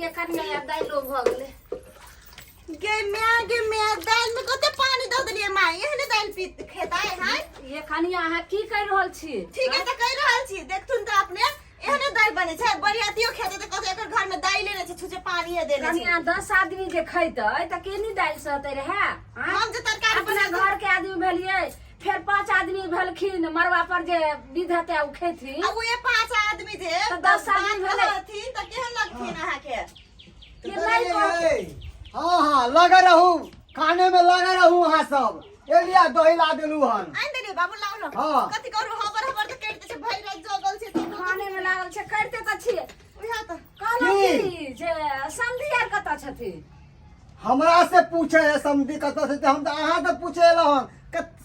ये कन्या यार दाई लोग हो गेले गे मैं दाल में कते पानी दे देलिए मां एहने दाल पी खेता है ये कन्या अहाँ की कर रहल छी ठीक है त कह रहल छी देखथुन त अपने एहने दाल बने छै बरियातियो खेते त कते एकर घर में दाल लेने छै छुछे पानी देने छै कन्या 10 आदमी जे खैतै त केनी दाल सहते रहे हम जे तरकारी अपना घर के आदमी भेलिए फिर 5 आदमी भेलखिन मरवा पर जे विध हते उ खेथिन अब ये 5 आदमी जे त 10 आदमी भेलथिन त केहन लगथिन अहाँ के के नहीं कहते हाँ लगे रहू खाने में लगे रहू अहाँ सब एलिया दही ला देलू हन आइन देलिए बाबू लाउ न हाँ। कथि करू हबर त कटते छै भइ रात जगल छै त खाने में लागल छै करते त छी उहा त कहला की जे समधी यार कत छथि हमरा से पूछे है समझी कत से हम तो अहाँ से पूछे हन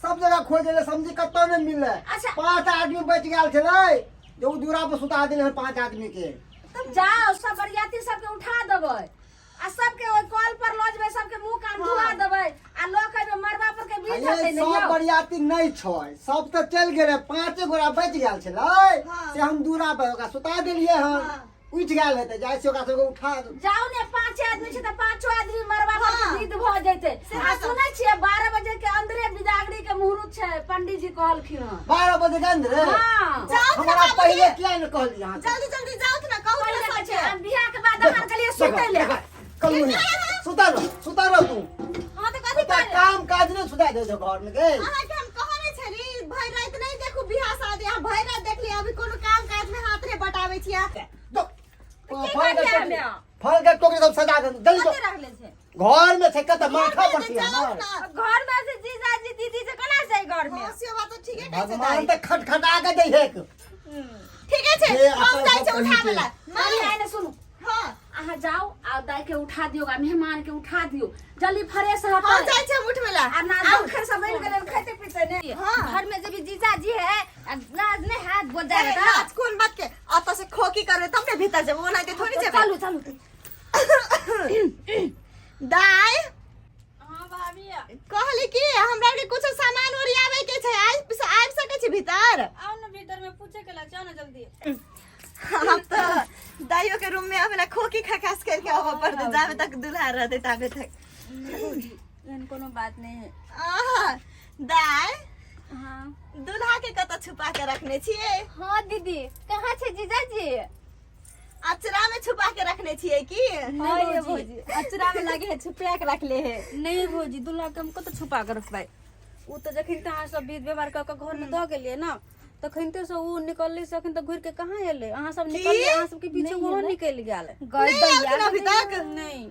सब जगह खोजे ले समझी कतो नहीं मिले अच्छा। 5 आदमी बच गेल छलै जो दूरा पर सुता देले 5 आदमी के जाओ सब बरियाती सबके उठा देबै आ सबके ओइ कॉल पर लऽ जेबै सबके मुंह कान धुआ देबै आ लोग कहबै मरबा पर के बीच हते ये नहीं सब बरियाती नहीं छै सब तो चल गेले 5 गोरा बच गेल छलै हाँ। से हम दूरा पर ओकरा सुता देलिए हन हाँ। उठ गेल हेतै जाय से ओकरा सबके उठा जाओ ने 5 आदमी छै त 5 आदमी मरबा पर हाँ। विध भ जैते आ हाँ। सुनै छियै 12 बजे के अंदरे बिदागरी के मुहूर्त छै पंडित जी कहलखिन हन 12 बजे के अंदर हाँ। जाओ हमरा बाबूजी। पहले किया न कहली अहाँ जल्दी जल्दी जाओ त न कहू पहिले न के सच छै बियाह के बाद अहाँ के लिए सुतै ले कलू नहीं सुता रह तू हां त कथि तो काम काज नहीं सुता दे जो घर में के अहाँ के हम कहने छली भइ रात नहीं देखू बियाह शादी हम भइ रात देख ली अभी कोनो काम काज में हाथ रे बटावे छिया दो बढ़िया फल के टोकरी सब सजा दे जल्दी कते रखले छै घर में छै कत माथा पर छी जाओ हमर न घर में से जीजाजी दीदी से कना जाय घर में हसियो बात तो ठीके कहै छै भगवान तो खटखटा के दे है ठीके छै ये हम अपन जाय छै सब उठावे ला मारी आने सुनु हां अहाँ जाओ आ दाई के उठा दियो आ मेहमान के उठा दियो जल्दी फ्रेश हटो हां जाय छै उठवे ला आ ना आखिर सब बन गेल खाते पीते नहीं हाँ। घर में जब जीजाजी है नाज ने हाथ बोल अरे जाएगा नाच कोन बात के अत से खोकी करबे तब ने भीतर जब ओना के थोड़ी जेबे चलू चलू दाई हां भाभी कहली कि हमरा के कुछ सामान ओरियावे के छै आबि सके छी भीतर आओ ना भीतर में पूछे के ला जाओ ना जल्दी हम तो दाइयो के रूम में अबला खोकी खखास करके आवा पड़ते जावे तक दुल्हा रहते ताबे तक एहन कोनो बात नहीं है आहा दाई हां दुल्हा के कत छुपा के रखने छिए हां दीदी कहां छे जीजाजी अचरा में छुपा के रखने छिए की हां ये भौजी अचरा में लगे है छुपा के रख ले है नहीं भौजी दुल्हा के हमको तो छुपा के रखबै उ तो जखन तहां सब विध व्यवहार क के घर में द गेलिए ना तखनते से उ निकलली से अखन तक घुर के कहां एले अहां सब निकलली अहां सब के पीछे वो निकल गेल नहीं आलखिन अभी तक नहीं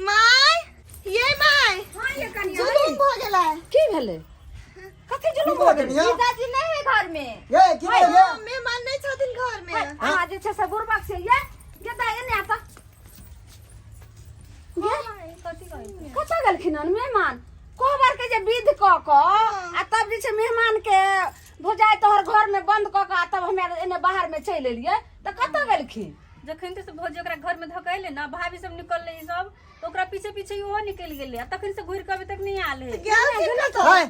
माय ये माय हां ये कनिया जुलूम भ गेला की भेले कथि जुलूम हो गेल जीजाजी नहीं है घर में ये की हाय ये मेहमान नहीं छथिन घर में आज जे से गुरबाक से ये दाई ने आता ये कथि कहै कत गेलखिन हन मेहमान कोहबर के जे विध क क आ तब जे छै मेहमान के भुजाय तोहर घर में बंद क क तब हमे एने बाहर में चल एलिए त कत गेलखिन जखन से भौजी ओकरा घर में धकैले ना भाभी सब निकलले ई सब तो ओकरा पीछे पीछे ओहो निकल गेले तखन से घुर के अभी तक नहीं आले है गेलखिन न तो है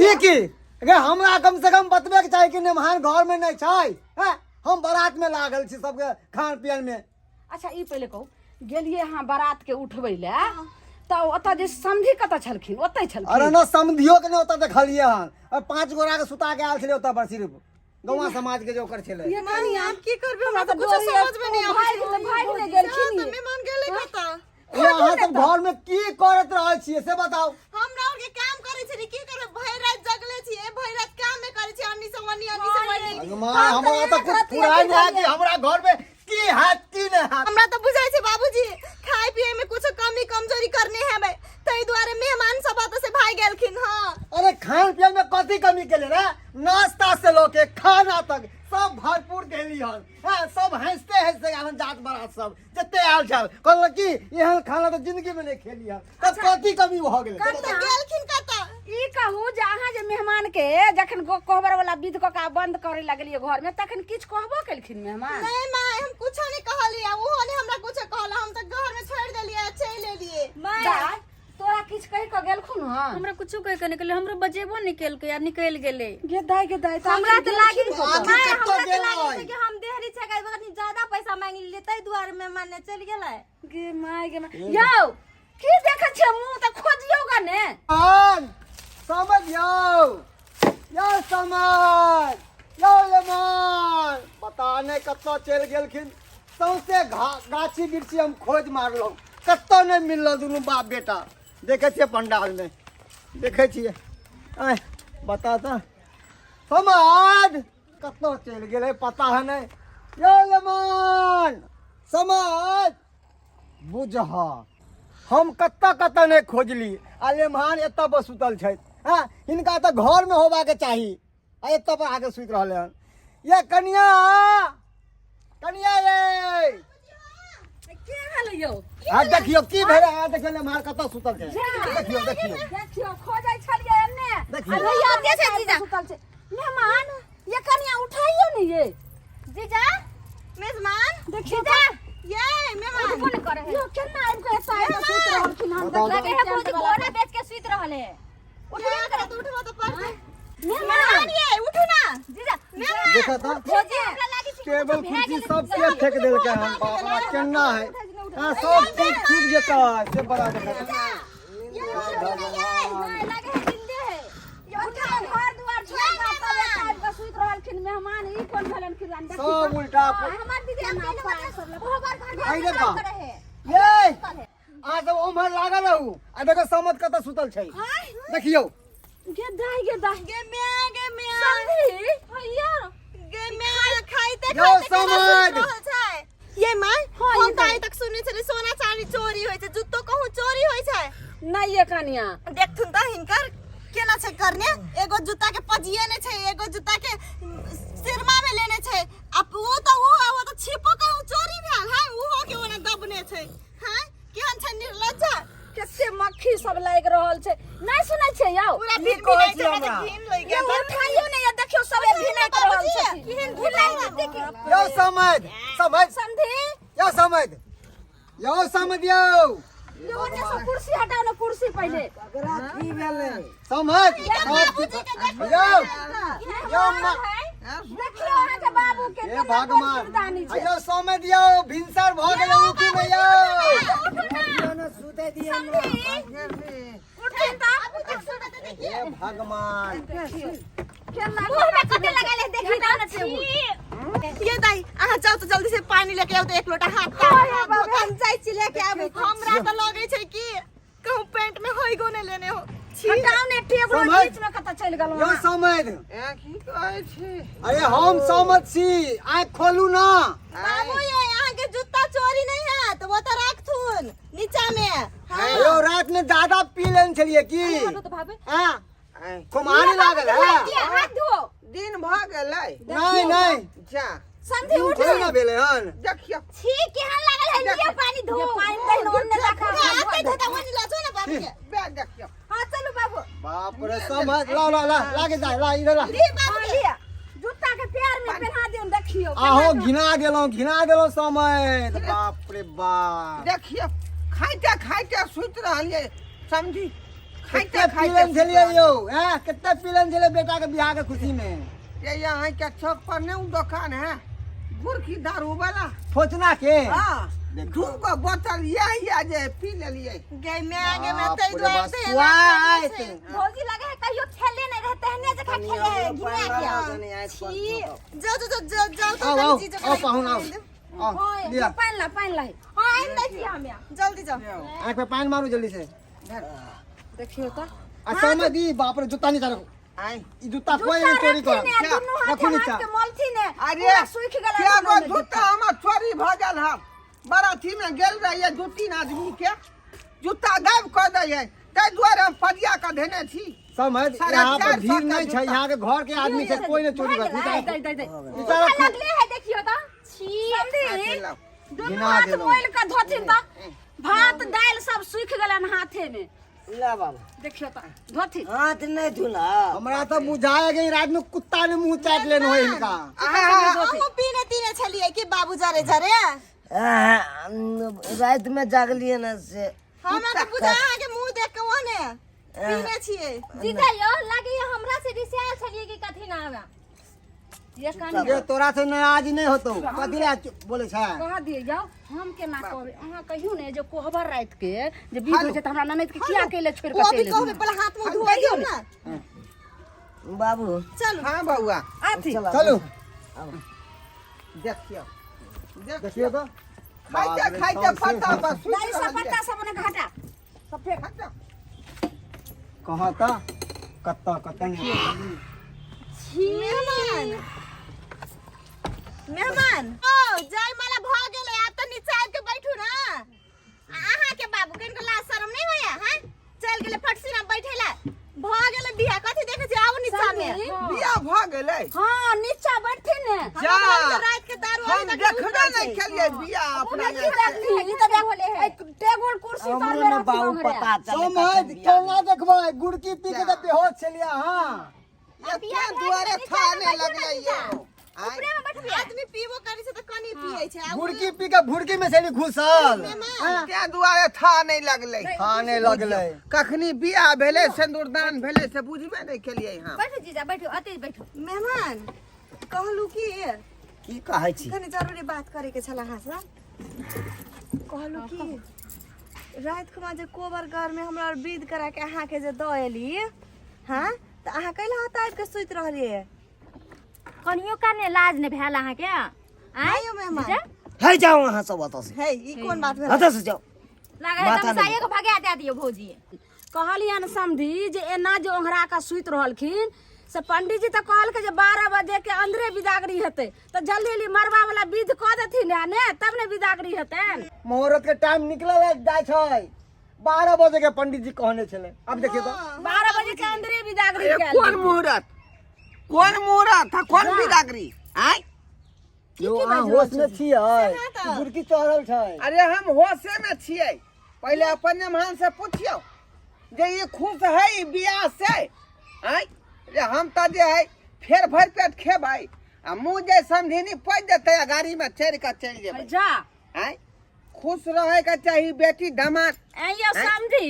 ये की अगर हमरा कम से कम बतबे के चाही कि मेहमान घर में नहीं छै हैं हम बारात में लागल छी सबके खान पियन में अच्छा ई पहले कहू गेलिए अहाँ बारात के उठबै ले त ओतऽ जे समधी कत छलखिन ओतै छलखिन अरे न समधियो के ने ओतऽ देखलिए हन और 5 गोरा के सुता के आयल छले ओतऽ पर सिर्फ गौवा समाज के जो कर छले ये कनिया हम की करबे हमरा हमरा तो कुछ समझ में नहीं भाई आबै भाई ने गेलखिन तो मेहमान गेले कत ये अहाँ सब घर में की करत रहै छियै से बताओ हमरा और के काम करे छी की करे भइ रात जगले छी भइ रात काम में करे छी अन्नी से मां हमरा तो कुछ फुराई नहीं है कि हमरा घर में की हाथ की नहीं हाथ हमरा तो बुझाई छै बाबूजी खाए पिए में कुछ कमी कमजोरी करने है भाई तई द्वारे मेहमान सब आते से भाई गेलखिन हां अरे खान पियन में कथी कमी केले रे नाश्ता से लेके खाना तक सब भरपूर देली हन हां सब हंसते हंसते आनंद जात बारात सब जते आल छल कहल कि एहन खाना तो जिंदगी में नहीं खेली हन तब कथी कमी भ गेले कत गेलखिन कत ई कहू जे अहाँ जे मेहमान के जखन कोहबर वाला विध क के बंद करे लगलिए घर में तखन किछ कहबो केलखिन मेहमान नहीं मां हम कुछ नहीं कहलिए ओहो ने हमरा कुछ कहला हम तो घर में छोड़ देलिए चल एलिए दाई तोरा किछ कहि क गेलखुन हां हमरा कुछो कह के निकले हमरो बजेबो निकल के यार निकल गेले गे दाई हमरा तो लागी आगे कत्तो गेलै कि हम देहरी छका ज्यादा पैसा मांग लिए तै दुआरे मेहमान ने चल गेलै गे माय यौ की देखै छै मुंह त खोजियोगा ने आन समझ यो समझ यो लेमान पता नहीं कत्तो चल गेलखिन सौसे गाछी बिरछी हम खोज मारलो कत्तो नहीं मिललो दुनू बाप बेटा देखे छियै पंडाल में देखे छियै आय बता त समझ कत्तो चल गेले पता है नहीं यो लेमान समझ बुझहा हम कत्ता नहीं खोजली आ लेमान एतऽ पर सुतल छै हाँ इनका तो घर में होबा के चाही आ एतऽ पर आके सुत रहले हन ये कनिया ये के हाल यौ आ देखियो की भेले आ देखियो लेमान कत्ता सुतल छै देखियो खोजै छलियै एने देखियो। अरे यादे छै जीजा सुतल छै मेहमान ये कनिया उठाइयो ने ये जीजा मेहमान देखियो जीजा ये मेहमान कौन करे है यो केना आइब के एतऽ आइब सुत रहलखिन हम बताओ देख लगे है भौजी घोड़ा बेच के सुत रहले उठिया करे तो उठवा तो पर मेहमान ये उठू ना जीजा देखा था भौजी हमरा लागी छै टेबल कुर्सी सब के फेंक देलके हन बाप रे केना है हां सब चीज छूट जेता से बड़ा देखा नहीं लगे है जिंदे है यो उठा घर दुआर छोड़ के तब आइब के सुत रहलखिन मेहमान ई कोन भेलन कि जान सब उल्टा हमर दीदी हम कहले सब बहुत घर आई रे घर बाप। करे है ये आ जब ओमहर लागल रहू आ देखो समझ कत्ता सुतल छै देखियो गे दाई गे मैं संधी भैया गे मैं खाइते यो समझ। ये माय हाँ, हम ये ताई तक सुनै छलै सोना चांदी चोरी होय छै जुत्तो कहूं चोरी होय छै नहीं ये कनिया देखथुन त हिनकर केना छै करने एगो जूता के पजिए ने छै एगो जूता के सिरमा में लेने छै अब वो तो छिपो कहूं चोरी भेल है उहो के ओने दबने छै हैं केहन छै निर्लज्जा कते मक्खी सब लाग रहल छै नहीं सुनै छै यौ पूरा की दिन कहै भी छी नहीं हमरा? घिन लइ ये गेल उठाइयो ने ये देखियो सब भिनक रहल छै केहन भिनक देखियो यो समझ संधी यो समझ यो ये ओने से कुर्सी हटाओ ना कुर्सी पहले समझ यो यो देखियो अहाँ के बाबू के हे भगवान यो समझ यो भिनसर भ गेल उठी में यो सुते दिए उठिन त हे भगवान मुंह में कते लगा ले देखी ना से ये दाई अहाँ जाओ तो जल्दी से पानी लेके आओ तो एक लोटा हाथ का हम जाई छी लेके आबै हमरा तो लगे छै कि कहूं पेंट में होई गो ने लेने हो हटाओ ने टेबल समझ। बीच में कत चल गेल यो समझ की कहै छी अरे हम समझ छी आँख खोलू ना बाबू ये यहाँ के जूता चोरी नहीं है तो वो तो रखथुन नीचा में हाँ यो रात में ज्यादा पी लेन छलिए की तो भाभी हां कुमारी लागल है हाथ धो दिन भ गेलै नहीं जा संधी उठ थोड़ी ना भेले हन देखियो छी केहन लागल है ये पानी धो ये पानी दे ओने रखा आते धोता वनी ला ना बाबू के बे देखियो हां चलो बाबू बाप रे समझ ला लागे जा ला इधर ला रे बाबू हाँ, लिया जूता के पैर में पहना दियो देखियो आहो घिना गेलो समझ बाप रे बाप देखियो खाइते सुत रहलिए समझी कितने पीलन छलिए यो हैं कितने पीलन छले बेटा के बियाह के खुशी में ये यहाँ के चौक पर ने दुकान है गुड़ की दारू वाला सोचना के हां देखो। दू को बोतल यही आ जे पी लेलिए गे मैं आगे में बाप तई रे द्वार बाप, से स्वाद। भौजी लगे है कहियो खेले नहीं रहते हैं जगह खेले है घिना के जाओ आओ तो आओ पाहुन आओ लिया पान ला हां इन दे छी हम जल्दी जाओ आँख पे पानी मारू जल्दी से देखियो तो समझ दी बाप रे जूता नहीं तारो आई ई जूता कोई नहीं चोरी कर दोनों हाथ रखू नीचा के मलथी ने अरे सूख क्या गो गला जूता हमर चोरी भ गेल हम बराती में गेल रहिए दू तीन आदमी के जूता गायब कर दिए ताहि दुआरे हम पजिया के देने छी समझ साढ़े यहाँ पर 400 भीड़ का नहीं है जूता। यहाँ के घर के आदमी से कोई नहीं चोरी कर दे लगले है देखियो तो छी आके लाओ। दोनों गिना हाथ देलो। मोइल के धोथिन तो भात दाल सब सूख गलन हाथे में ला बाबा देखियो तो धोथिन हाथ नहीं धुला हमरा तो बुझाया गई रात में कुत्ता ने मुंह चाट लेन हो इनका हम पीने तीने छलिए कि बाबू जरे रात में जागलिए ना से हमरा तो बुझा अहाँ के मुंह देख के ओने पीने छिए जीजा यो लागे हमरा से रिसाल छलिए कि कथि ना आवा ये कहानी ये तोरा से नाराज नहीं होतो कथी ला बोले छै कह दिए जाओ हम केना कहबे अहाँ कहियो ने जो कोहबर रात के जे बीत हो छै त हमरा ननद के किया केले छोड़ के वो भी चले कहबे पहले हाथ मुंह धोइए दियो ना बाबू चलो हाँ बउआ आथी चलो देखियो देखिए तो खाइते पता बस दाई सब पत्ता सब ने घाटा सब फेंक कहाँ था कत्ता कत्ता मेहमान ओ जय माला भ गेले आ त नीचे आके बैठू ना अहाँ के बाबू कन के लाज शरम नहीं होया हैं चल गेले फटसी ना बैठेला भ गेले बिया कथि देखे छी आउ नीचा में बिया भ गेलै हां नीचा बैठे ने जा रात के दारू हम देखबे नहीं केलिए बिया अपना ई त देखले है टेबल कुर्सी पर हमरो ने बाबू पता चले समझ केना देखबै गुड़की पी के त बेहोश छलिया हां ये दुआरे था नहीं लगलै ये ऊपरे में बैठ आदमी पीबो करी से त कनी पिए छै आ गुड़की पी के भुड़की में से घुसल ते दुआरे था नहीं लगलै खाने लगले कखनी बिया भेले सिंदूरदान भेले से बुझबे नहीं केलिए हम बैठो जीजा बैठो अति बैठो मेहमान कहलू की की कहै छी कनी जरूरी बात करे के छला हां से कहलू की रात खुमा जे कोबर घर में हमरा विध करा के अहाँ के जे द एली हां त अहाँ कैला हता के सुइत रहलिए कनियो का ने लाज ने भेल अहाँ के आयो मेहमान है जाओ वहां सब बता से है ई कोन बात भेल हता से जाओ लागे एकदम साये को भगा दे दियो भौजी कहलियन समधी जे एना जे ओंघरा का सुइत रहलखिन से पंडित जी त कहल के जे 12 बजे के अंदरे विदागरी हेते त जल्दी जल्दी मरवा वाला विध क देथिन ने तब ने विदागरी हेतन मुहूर्त के टाइम निकलल जाय छै 12 बजे के पंडित जी कहने छले अब देखिए तो 12 बजे के अंदरे विदागरी अरे कौन मुहूर्त था कौन बिदागरी आय यो अहाँ होश में छियै गुड़की चढ़ल छै अरे हम होशे में छिए पहले अपन मेहमान से पूछियो जे ये खुश है ई बियाह से आय रे हम त जे है फेर भर पेट खेबै आ मुंह जे समझिनी पज देते गाड़ी में चढ़ के चल जेबै जा आय खुश रहे के चाहिए बेटी दामाद ये समझी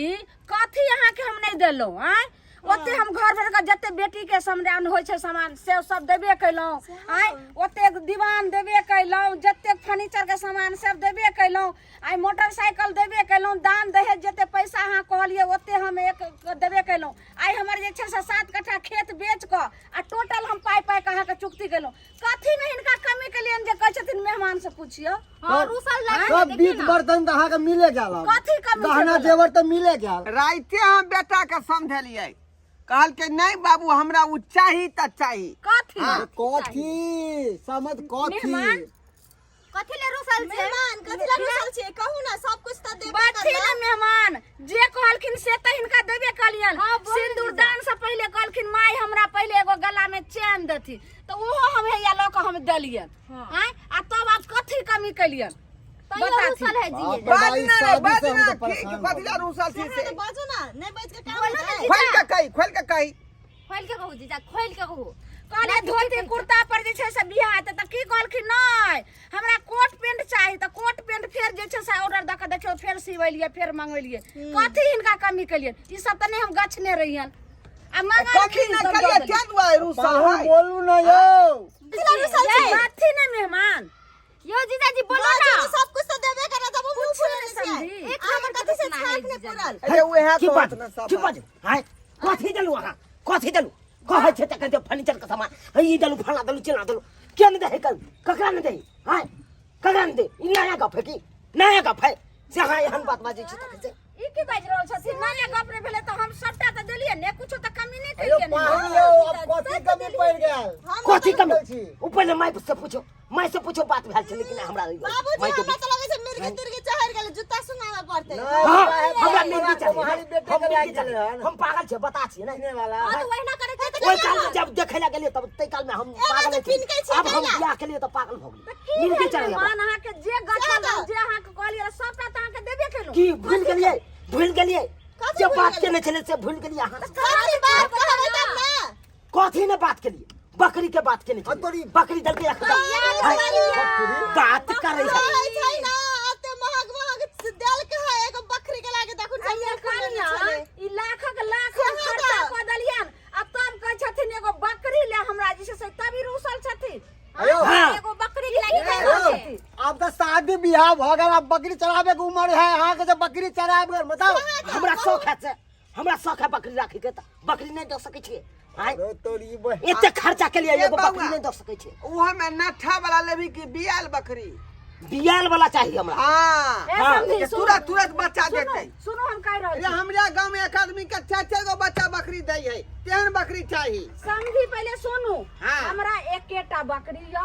कथी अहाँ के हम नहीं देलो आय ओते हम घर भर का जते बेटी के सामान होय छै सामान से सब देबे कैलौ आय ओते दीवान देबे कैलौ जते फर्नीचर के सामान सब देबे कैलौ आय मोटरसाइकिल देबे कैलौ दान दहेज जते पैसा अहाँ कहलिए ओते हम एक देबे कैलौ आय हमर जे छै से 7 कट्ठा खेत बेच क आ टोटल हम पाई पाई कहाँ के चुक्ति कैलौ कथी में इनका कमी केलियन जे कहै छथिन मेहमान से पूछियो हां रूसल लाग सब बीत बर्तन त अहाँ के मिले गेल कथी कमी गहना जेवर त मिले गेल राइते हम बेटा के समझलिए कहल के नहीं बाबू हमरा उ चाही त चाही कथी कथी समझ कथी कथी ले रूसल छै मेहमान कथि ला रुसल छै कहू ना सब कुछ त देबे बाथी ना मेहमान जे कहलखिन से त हिनका देबे कलियन सिंदूर दान से पहले कहलखिन माई हमरा पहले एगो गला में चैन देथि तो ओहो हम हैया ल के हम देलियन हैं आ तब आप कथी कमी कलियन बता रूसल है जी बाजना ठीक कथी ला रूसल छी से बाजू ना नहीं बैठ के काम है खोल के कही खोल के कहू जीजा खोल के कहू कहले धोती कुर्ता पर जे छै से बियाह त की कहलखिन नै हमरा कोट पैंट चाही त कोट पैंट फेर जे छै से ऑर्डर द के देखियो फेर सिवलिए फेर मंगवेलिए कथी हिनका कमी कलियन ई सब त नहीं हम गछने रहियन आ कथी ना कलिए क्या दुआ रूसल है बोलू ना यो बाथी ना मेहमान यो जीजा जी बोलो ना सब कुछ तो देबे करा तब मुंह फुले से एक हमर कथि से छाक ने पुरल अरे ओहे की तो बात ना सब की बात हाय कथी देलु वहां कथी देलु कहै छै त कहै फर्नीचर के सामान ई देलु फला देलु चिना देलु के न दे कल ककरा न दे हाय ककरा न दे ई नया गप है की नया गप है से हां एहन बात बाजै छै त कैसे ई की बाज रहल छथिन नया गप रे भेले त हम सबटा त देलिए ने कुछो त कमी नहीं अयो करिए पाहियो अब कथी कमी पड़ गेल कथी कमी ऊपर ले माई से पूछो माई से पूछो बात भेल छै लेकिन हमरा बाबूजी हमरा त लगे छै मिर्गी तिरगी चहर गेल जूता सुनावे पड़ते हमरा मिर्गी चाहिए हम पागल छै बता छी नहीं वाला तो वहिना करे छै ओइ काल में जब देखै ला गेलिए तब तै काल में हम पागल छी अब हम बियाह के लिए तो पागल भ गेली मिर्गी चाहिए मान अहाँ के जे गछल जे अहाँ के कहलिए सबटा त अहाँ के देबे केलौ की भूल गेलिए जे बात केने छले से भूल गेलिए अहाँ कथि बात कहबै तब ना कथी ने बात केलिए बकरी के बात केने छले बकरी दल के बात करे छै ना अते महग देल के है एगो बकरी के लागे देखु ई लाखक लाख खर्चा क देलियन अब तब कहै छथिन एगो बकरी ले हमरा जे से तभी रूसल छथिन अब तो शादी बियाह भ गया, अब बकरी चराबे के उम्र है, अहाँ के जब बकरी चराब गए बताओ। हमरा शौक है से, हमरा शौक है बकरी राखे के, त बकरी नहीं दे सकै छियै। आय अरे तोरी बह एते खर्चा के लिए ए एगो बउआ। बकरी नहीं दे सकै छियै। उहा में नठा वाला लेबी की बियाल बकरी। बियाल वाला चाहिए हमरा। हाँ ए, हाँ, समझी, ये सुनो, तुरंत तुरंत बच्चा सुनो, देते। सुनो हम कह रहल अरे छी। हमरा गांव में एक आदमी के 4 गो बच्चा बकरी दै है, तेहन बकरी चाहिए। समझी पहले सुनू, हाँ। हमरा एकेटा बकरी य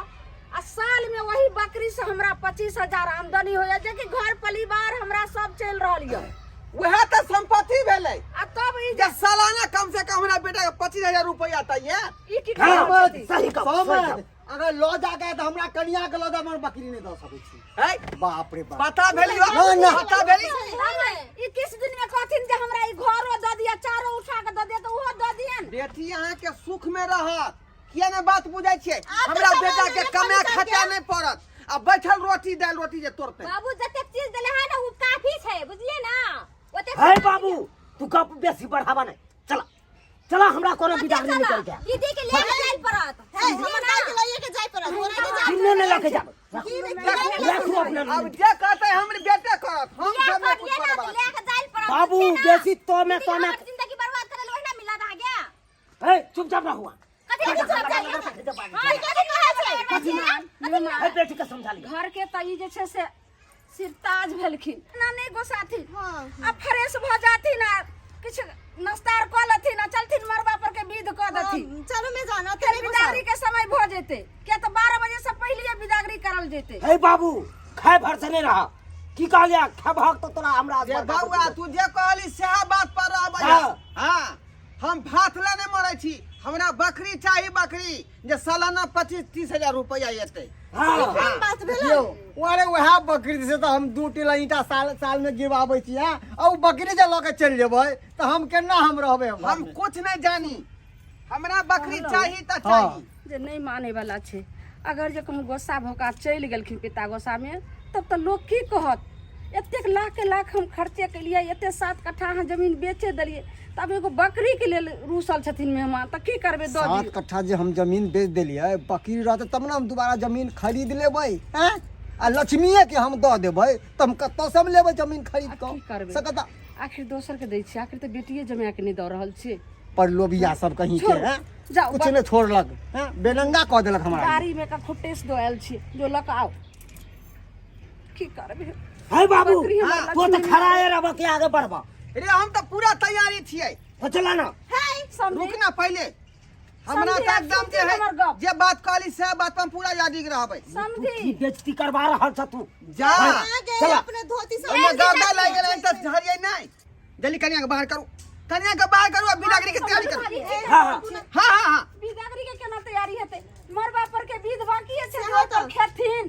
आ साल में वही बकरी से हमरा 25,000 आमदनी हो जाए, कि घर परिवार हमरा सब चल रहल य। वह तो संपत्ति भेलै। आ तब ई जे सालाना कम से कम हमरा बेटा के 25,000 रुपया तैये। ई की हाँ, कहत छी? सही कहो, सही समझ, कहो। अगर लो जाके तो हमरा कनिया के लो हमर बकरी नहीं दे सकै छी। है बाप रे बाप। पता भेलियो? ना, ना। पता भेली? ई किस दिन में कहथिन जे हमरा ई घरो द दिया, चारो उठा के द दिया, तो ओहो द दियन। बेटी अहाँ के सुख में रहत, किया ने बात बुझाई छे। आप हमरा तो बेटा सवाल के में कमे फंस खर्चा गया। नहीं पड़त। अब बैठल रोटी दाल रोटी जे तोड़ते। बाबू जतेक चीज देले है ना वो काफी छै, बुझलिए ना? ओतेक है बाबू, तू कब बेसी बढ़ावा नहीं। चला चला, हमरा कोनो बिदागरी नहीं कर के। दीदी के लेके जाय पड़त। है हमरा के लइए के जाय पड़त, ओरा के जाय। किन्ने ने लेके जा। देखो रखो अपना अब जे कहते हमरे बेटे करत, हम या सब में कर कुछ लेना करबा। तो लेके जाय पड़त। बाबू, बुझलिए ना? बेसी तो में दीदी तो में। हमर जिंदगी बर्बाद करे ले ओहिना मिला रह गया। ए चुपचाप रहुआ। कथि के सब जाइए? हां कथि कहै छै? है बेटी के समझा ली। घर के त ई जे छै से सिरताज भेलखिन ना नहीं गोसाथी। हां अब फ्रेश भ जाथिन, आ किछ नाश्ता क लथिन, आ चलथिन मरबा पर के विध क दथिन। चलो मैं जाना फिर बिदागरी के समय भ जेते, के तो 12 बजे से पहले बिदागरी करल जेते। हे बाबू, खाए भर से नहीं रहा। की कहलिया खा भाग तो तोरा हमरा जे बउआ तू जे कहली सेहा बात पर रहबै। हाँ। हां हम भात ले नहीं मरै छी, हमरा बकरी चाहिए, बकरी जे सालाना 25-30 हजार रुपया एते। हां बात भेल। यो अरे वह बकरी से तो हम 2 टिला ईटा साल में गिरवाबै छी। हां और बकरी जे ल के चल जेबै तो हम केना हम रहबै। हम कुछ नहीं जानी, हमरा बकरी चाहिए त हाँ। चाहिए। जे नहीं माने वाला छे, अगर जे कहूँ गोस्सा भोका चल गेलखिन पिता गोस्सा में, तब तो लोग की कहत? एतेक लाख के लाख हम खर्चे के लिए, एते 7 कट्ठा अहाँ जमीन बेचे दिलिए, तब एगो बकरी के लेल रूसल छथिन मेहमान, तो की करबे? दो 7 कट्ठा जे हम जमीन बेच देलिए, बकरी रहते तब ना हम दोबारा जमीन खरीद लेबै। हैं आ लक्ष्मीए के हम दऽ देबै त हम कतौ से हम लेबै जमीन खरीद आ की के करबै? सकता। आखिर दोसर के दै छी, आखिर तो बेटिए जमा के नहीं दऽ रहल छी। पर लोभिया सब कहीं के छोड़, हैं जाओ, कुछ ने छोड़लक, हैं बेनंगा कह देलक हमरा। गाड़ी में का खुट्टेस दो आयल छी, जो लक आओ। की करबे? है बाबू, बकरी हमरा तू तो लक्ष्मी खड़ा है रब के आगे बढ़बा। अरे हम तो पूरा तैयारी छिए। तो चला ना। समझी? रुक ना पहले, हमरा समझी, तो आप एकदम सुनती जे है हमर गप। जे बात कहली से बात पर हम पूरा यादी के रहबै। तू समझी? की बेइज्जती करवा रहल छ तू। जा आगे चला। अपने धोती से हमने गर्दा लग गेल त झरिए नहीं। जल्दी कन्या के बाहर करू, कन्या के बाहर करू, अब बिदागरी के तैयारी करू। हां हां हां हां हां बिदागरी के केना तैयारी हेतै? मरबा पर के विध बाकी छै, हाँ तो खेथिन,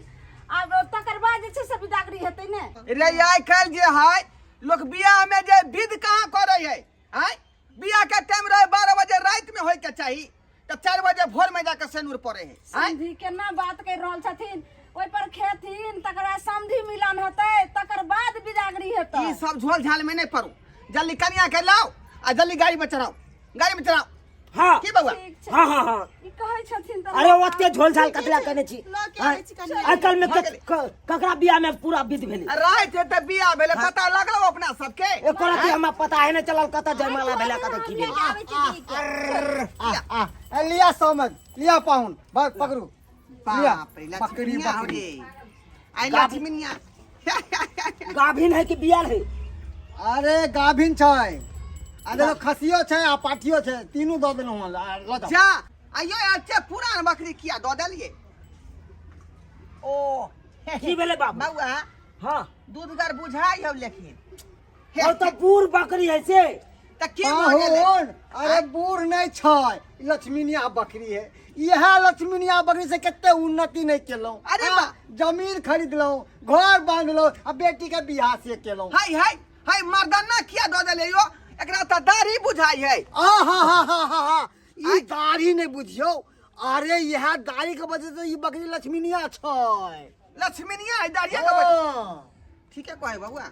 आब तकर बाद जे छै से बिदागरी हेतै ने। रे आइ काल्हि जे है लोग बियाह में जे विध कहाँ करे है। आय बियाह के टाइम रहे 12 बजे रात में होय के चाहिए, तो 4 बजे भोर में जाकर सेनुर पड़े है। आय समधी केना बात कर रहल छथिन? ओइ पर खेथिन, तकर बाद समधी मिलन हेतै, तकर बाद बिदागरी हेतै। ई सब झोल झाल में नहीं पड़ू, जल्दी कन्या के लाओ आ जल्दी गाड़ी में चढ़ाओ, गाड़ी में चढ़ाओ। हां की बउआ? ठीक छै। हां हां हां। ई कहै छथिन त अरे ओते झोल झाल कतला कने छी। लऽ के आबै छी कन्या। आजकल में ककरा बियाह में पूरा विध भेलै। रात है तो बियाह भेले, पता लगलो अपना सबके। एको राती हमरा पता है नहीं चलल कत जयमाला भेला कत की भेल। आबै छी दीदी के। आ लिया समझ लिया पाउन बस पकड़ू लिया बाप रे बकरी लक्ष्मीनिया हो बकरी। रे। आई लक्ष्मीनिया। गाभिन है कि बियाल है? अरे गाभिन छै, आ देखो खसियो छै आ पाठियो छै, तीनू दऽ देलहुँ हँ। ल जाओ। जा आइयो अच्छे पुरान बकरी किया दो दलिए। ओ की भेले बाबू? बउआ हां दूधगर बुझाई हो, लेकिन और तो बूढ़ बकरी है से। त के हो गेले? पाहुन अरे बूढ़ नहीं छै, लक्ष्मीनिया बकरी है। यह लक्ष्मीनिया बकरी से कते उन्नति नहीं केलहुँ। अरे हाँ, वाह। जमीन खरीदलहुँ, घर बांधलहुँ, आ बेटी के बियाह से केलहुँ। हाय हाय हाय मर्दाना किया दो दले यो, एकरा त दाढ़ी बुझाई है। ई दाढ़ी नहीं बुझियो, अरे यह दाढ़ी के वजह से ई बकरी लक्ष्मीनिया छै। लक्ष्मीनिया है दाढ़िया के वजह। हाँ। ठीक है कहे बउआ।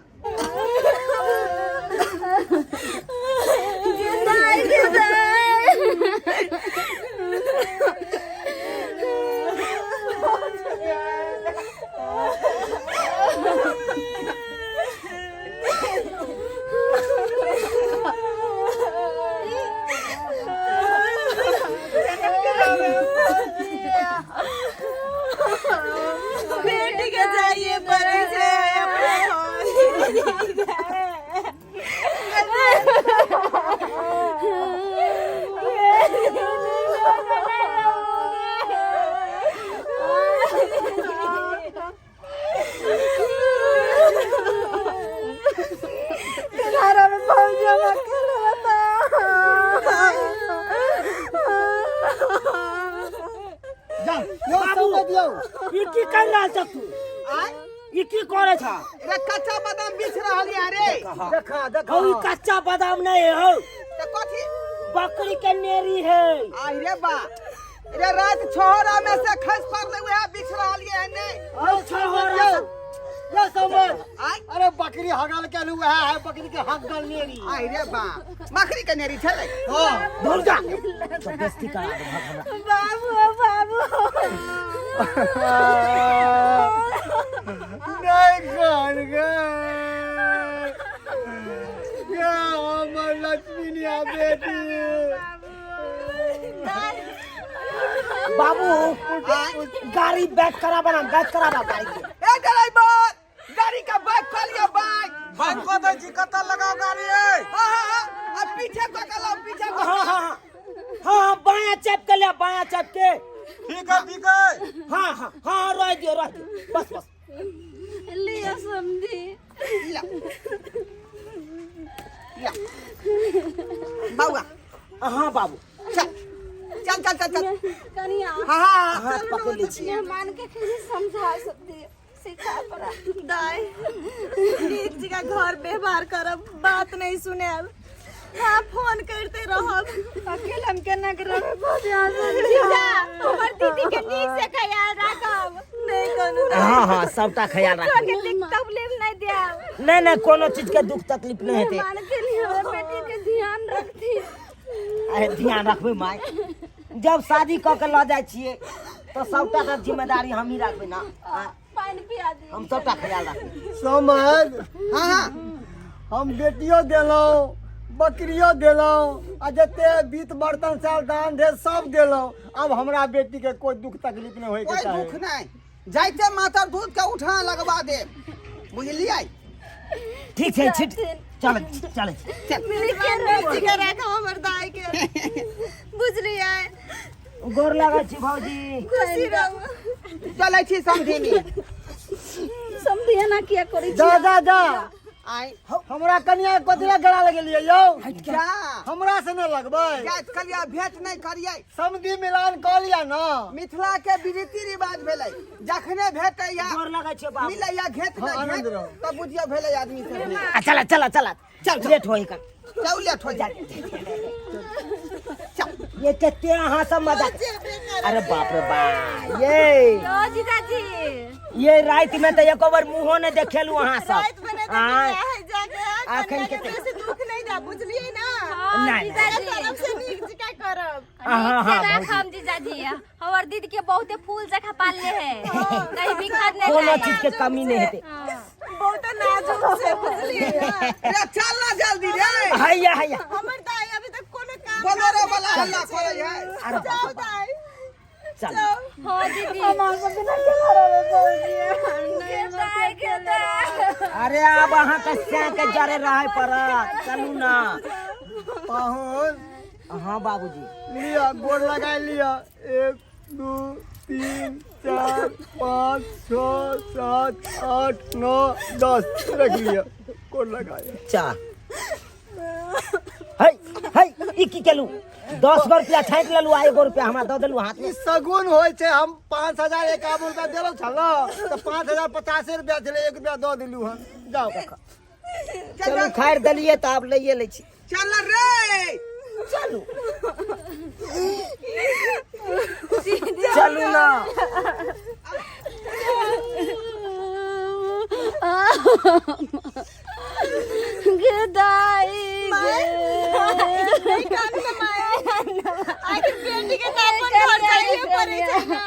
ये की करे छ रे कच्चा बादाम बिछ रहल है रे देखा देखा हौ कच्चा बादाम नहीं है हौ तो कथी बकरी के नेरी है आई रे बा रे रात छोहरा में से खस पड़ हुए है बिछ रहल है ने हौ छोहरा ये समझ आई अरे बकरी हगल के हुआ है बकरी के हगल नेरी आई रे बा मखरी के नेरी छले हां भूल जा तो बेइज्जती करा दे भाग बाबू नहीं कर गए क्या हमर लक्ष्मी ने बेटी बाबू गाड़ी बैक करा बना बैक करा गाड़ी के ए ड्राइवर गाड़ी का बैक कर लिया बैक को दे जी कता लगाओ गाड़ी है हां अब पीछे को चलो पीछे को हां बायां चप के ले बायां चप के ठीक है हां रह दे बस लिया समझी ला ला बाबू हां बाबू चल कनिया हां पकड़ लीजिए मान के फिर समझा सकती सिखा पड़ा दाई नीक जी का घर व्यवहार करब बात नहीं सुने हाँ फोन करते रहब अकेले हम केना करब जीजा हमर दीदी के नीक से ख्याल रखब नहीं कोनो हां सबटा ख्याल रख के लिख तकलीफ नहीं देब नहीं कोनो चीज के दुख तकलीफ नहीं हेते मान के लिए हमर बेटी के ध्यान रखती अरे ध्यान रखबे माय जब शादी क के ल जाय छिए तो सबटा के जिम्मेदारी हम ही रखबे ना पानी पिया दी हम सबटा ख्याल रखबे समझ हां हम बेटियों देलो बकरियों देलो आ जते बीत बर्तन साल दान दे सब देलो अब हमरा बेटी के कोई दुख तकलीफ नहीं होय के कोई चाहे दुख नहीं जाइते माता दूध का उठा लगवा दे बुझलियै ठीक है छिट चल मिली के नीक जी के रखब हमर दाई के बुझलियै गोर लगा छी भौजी खुशी रहू चलै छी समझिनी समझिए ना किया करी जा आई हमरा कन्या कतरा गड़ा लगेलिए यौ जा हमरा से न लगबै जात कलिया भेंट नहीं करियै समधी मिलान क लिया न मिथिला के रीति रिवाज भेलै जखने भेटैया गोर लगा छी बाबू मिलैया घेत हाँ, ना आनंद घेत रहो। तब बुझियो भेलै आदमी सब चल लेट होई का चल लेट हो जा ये कते अहाँ सब मजा अरे बाप रे बा ये जीजाजी ये रात में तो एको बार मुंहो ने देखेलु अहाँ सब रात बने तो हाँ। है जाके आखन कन्या के के से दुख नहीं जा बुझलियै ना नहीं तरफ से नीक जी का करब हाँ हम जीजाजी हमार दीदी के बहुते फूल जखा पालले है कहीं भी खाद नहीं कोनो चीज के कमी नहीं हेते बहुत नाजुक से बुझलियै ना रे चल ना जल्दी रे हैया हमर दाई अभी तक कोनो काम बोलो वाला हल्ला करे है अरे जाओ दाई चल हाँ दीदी अरे अब अहाँ के से के जरे रहे पर चलू ना पाहुन हाँ बाबूजी लिया गोर लगा लिया 1 2 3 4 5 6 7 8 9 10 रख लिया गोर लगाया चा है ई की केलू 10 गो रुपया छांट लेलू आ 1 रुपया हमरा द देलू हाथ में ई सगुन होय छै हम 5000 51 रुपया देलो छलो तो 5050 रुपया छले 1 रुपया दो दिलू हम जाओ कखा चलू खाएर देलिए त आब लइए लै छी चल रे चलू चलू ना गदाई नहीं काम कमाए आखिर बेटी के नाम पर घर चाहिए पड़े छै ना